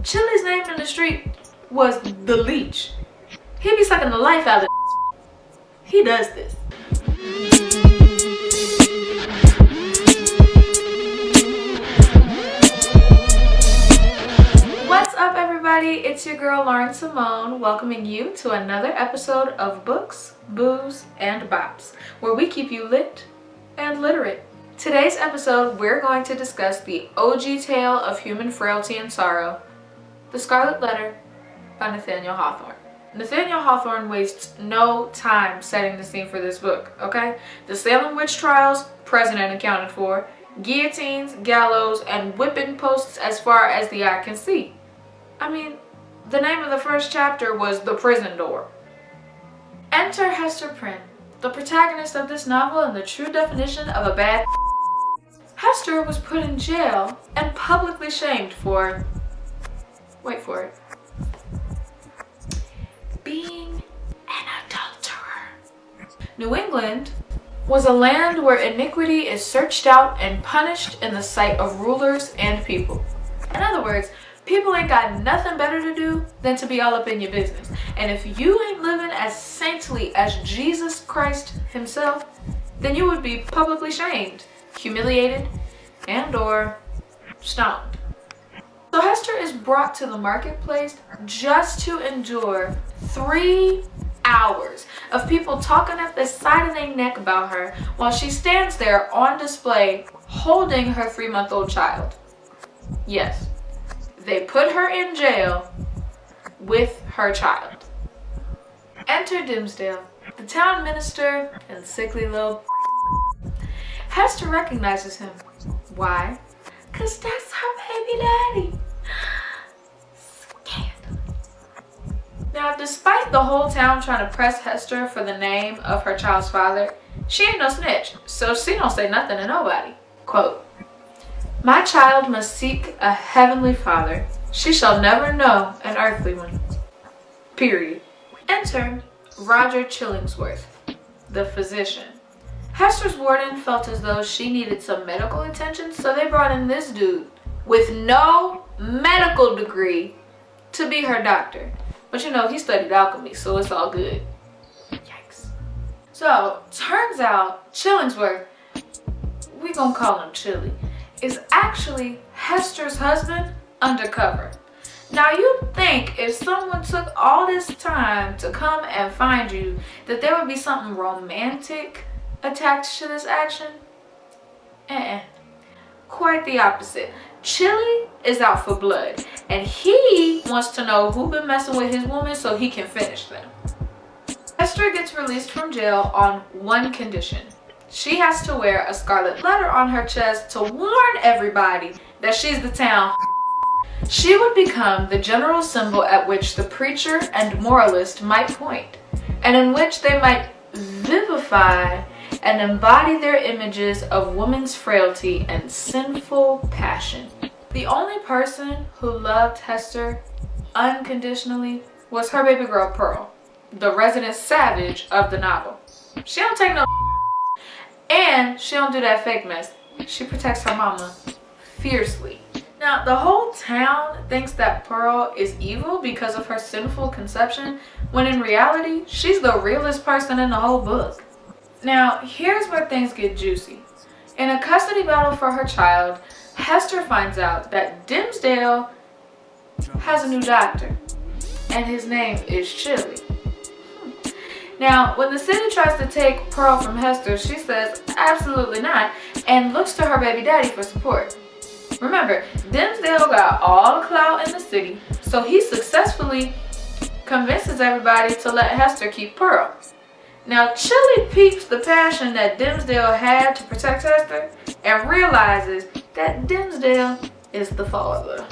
Chili's name in the street was the leech. He be sucking the life out of He does this. What's up, everybody? It's your girl Lauryn Simone, welcoming you to another episode of Books, Booze, and Bops, where we keep you lit and literate. Today's episode, we're going to discuss the OG tale of human frailty and sorrow, The Scarlet Letter by Nathaniel Hawthorne. Nathaniel Hawthorne wastes no time setting the scene for this book, okay? The Salem witch trials, present and accounted for, guillotines, gallows, and whipping posts as far as the eye can see. I mean, the name of the first chapter was The Prison Door. Enter Hester Prynne, the protagonist of this novel and the true definition of a bad Hester was put in jail and publicly shamed for, wait for it, being an adulterer. New England was a land where iniquity is searched out and punished in the sight of rulers and people. In other words, people ain't got nothing better to do than to be all up in your business. And if you ain't living as saintly as Jesus Christ himself, then you would be publicly shamed, humiliated, and or stoned. So Hester is brought to the marketplace just to endure 3 hours of people talking at the side of their neck about her while she stands there on display holding her 3-month-old child. Yes, they put her in jail with her child. Enter Dimsdale, the town minister and sickly little Hester recognizes him. Why? Because that's her baby daddy. Scandal. Now, despite the whole town trying to press Hester for the name of her child's father, she ain't no snitch, so she don't say nothing to nobody. Quote, "My child must seek a heavenly father. She shall never know an earthly one." Period. Enter Roger Chillingsworth, the physician. Hester's warden felt as though she needed some medical attention, so they brought in this dude with no medical degree to be her doctor. But you know, he studied alchemy, so it's all good. Yikes. So, turns out Chillingsworth, we gonna call him Chilly, is actually Hester's husband undercover. Now, you'd think if someone took all this time to come and find you, that there would be something romantic attached to this action. Quite the opposite. Chilly is out for blood, and he wants to know who been messing with his woman so he can finish them. Hester gets released from jail on one condition. She has to wear a scarlet letter on her chest to warn everybody that she's the town. She would become the general symbol at which the preacher and moralist might point, and in which they might vivify and embody their images of woman's frailty and sinful passion. The only person who loved Hester unconditionally was her baby girl Pearl, the resident savage of the novel. She don't take no and she don't do that fake mess. She protects her mama fiercely. Now, the whole town thinks that Pearl is evil because of her sinful conception, when in reality, she's the realest person in the whole book. Now, here's where things get juicy. In a custody battle for her child, Hester finds out that Dimsdale has a new doctor, and his name is Chilly. Now, when the city tries to take Pearl from Hester, she says absolutely not, and looks to her baby daddy for support. Remember, Dimsdale got all the clout in the city, so he successfully convinces everybody to let Hester keep Pearl. Now, Chilly peeps the passion that Dimsdale had to protect Hester and realizes that Dimsdale is the father.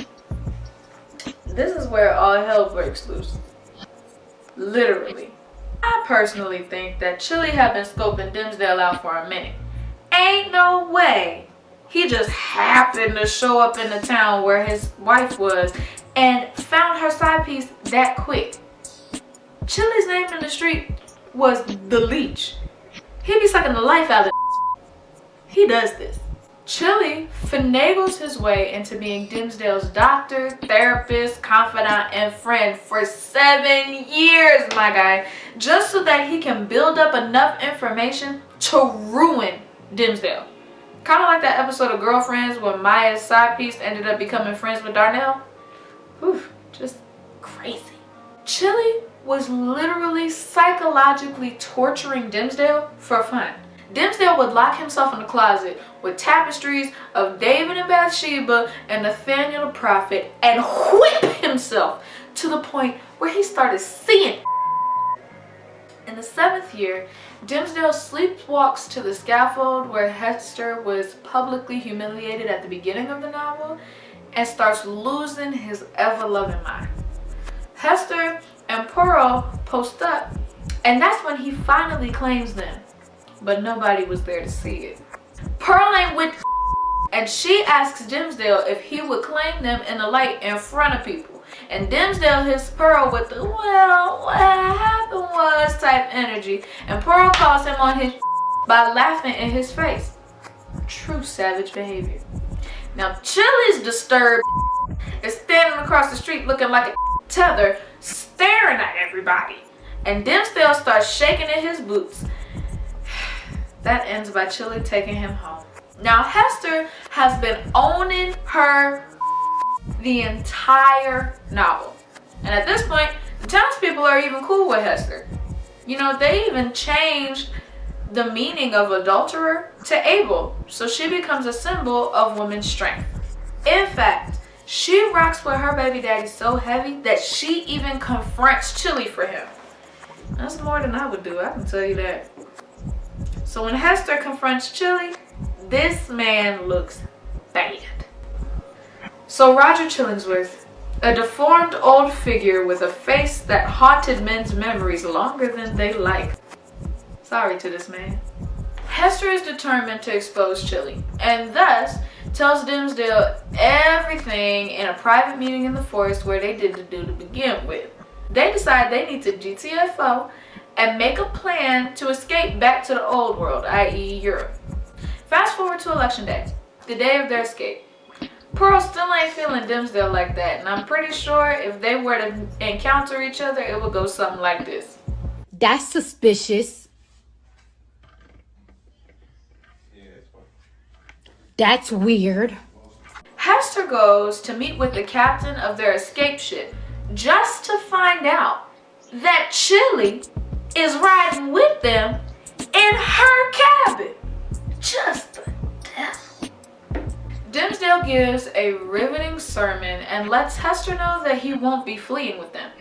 This is where all hell breaks loose. Literally. I personally think that Chilly had been scoping Dimsdale out for a minute. Ain't no way he just happened to show up in the town where his wife was and found her side piece that quick. Chilly's name in the street was the leech. He be sucking the life out of He does this. Chili finagles his way into being Dimsdale's doctor, therapist, confidant, and friend for 7 years, my guy, just so that he can build up enough information to ruin Dimsdale. Kind of like that episode of Girlfriends where Maya's side piece ended up becoming friends with Darnell. Whew, just crazy. Chili was literally psychologically torturing Dimsdale for fun. Dimsdale would lock himself in the closet with tapestries of David and Bathsheba and Nathaniel the prophet and whip himself to the point where he started seeing. In the 7th year, Dimsdale sleepwalks to the scaffold where Hester was publicly humiliated at the beginning of the novel and starts losing his ever-loving mind. Hester and Pearl post up, and that's when he finally claims them. But nobody was there to see it. Pearl ain't with and she asks Dimsdale if he would claim them in the light in front of people. And Dimsdale hits Pearl with the, well, what happened was type energy. And Pearl calls him on his by laughing in his face. True savage behavior. Now Chili's disturbed is standing across the street looking like a tether, staring at everybody. And Dimsdale starts shaking in his boots. That ends by Chili taking him home. Now Hester has been owning her the entire novel. And at this point, the townspeople are even cool with Hester. You know, they even changed the meaning of adulterer to able. So she becomes a symbol of woman's strength. In fact, she rocks with her baby daddy so heavy that she even confronts Chili for him. That's more than I would do, I can tell you that. So when Hester confronts Chili, this man looks bad. So Roger Chillingsworth, a deformed old figure with a face that haunted men's memories longer than they liked. Sorry to this man. Hester is determined to expose Chili, and thus tells Dimsdale everything in a private meeting in the forest where they did the do to begin with. They decide they need to GTFO and make a plan to escape back to the old world, i.e. Europe. Fast forward to election day, the day of their escape. Pearl still ain't feeling Dimsdale like that, and I'm pretty sure if they were to encounter each other, it would go something like this. That's suspicious. That's weird. Hester goes to meet with the captain of their escape ship just to find out that Chili is riding with them in her cabin. Just the devil. Dimsdale gives a riveting sermon and lets Hester know that he won't be fleeing with them.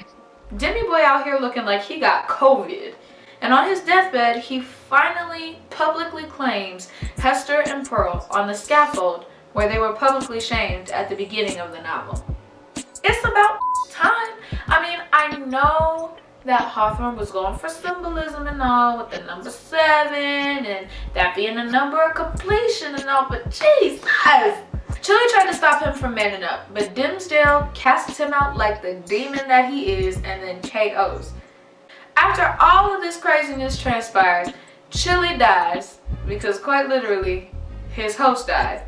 Demi Boy out here looking like he got COVID. And on his deathbed, he finally publicly claims Hester and Pearl on the scaffold where they were publicly shamed at the beginning of the novel. It's about time. I mean, I know that Hawthorne was going for symbolism and all with the number 7 and that being the number of completion and all, but Jesus! Chili tried to stop him from manning up, but Dimsdale casts him out like the demon that he is and then KOs. After all of this craziness transpires, Chili dies because quite literally, his host died.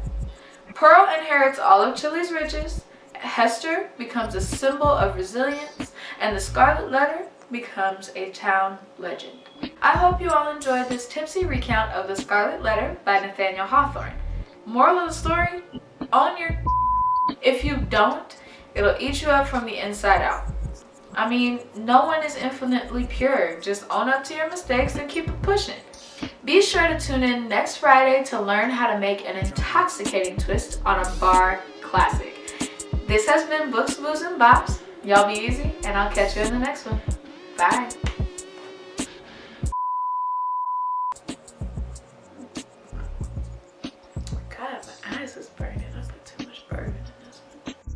Pearl inherits all of Chili's riches, Hester becomes a symbol of resilience, and the Scarlet Letter becomes a town legend. I hope you all enjoyed this tipsy recount of the Scarlet Letter by Nathaniel Hawthorne. Moral of the story, own your if you don't, it'll eat you up from the inside out. I mean, no one is infinitely pure. Just own up to your mistakes and keep it pushing. Be sure to tune in next Friday to learn how to make an intoxicating twist on a bar classic. This has been Books, Booze, and Bops. Y'all be easy, and I'll catch you in the next one. Bye.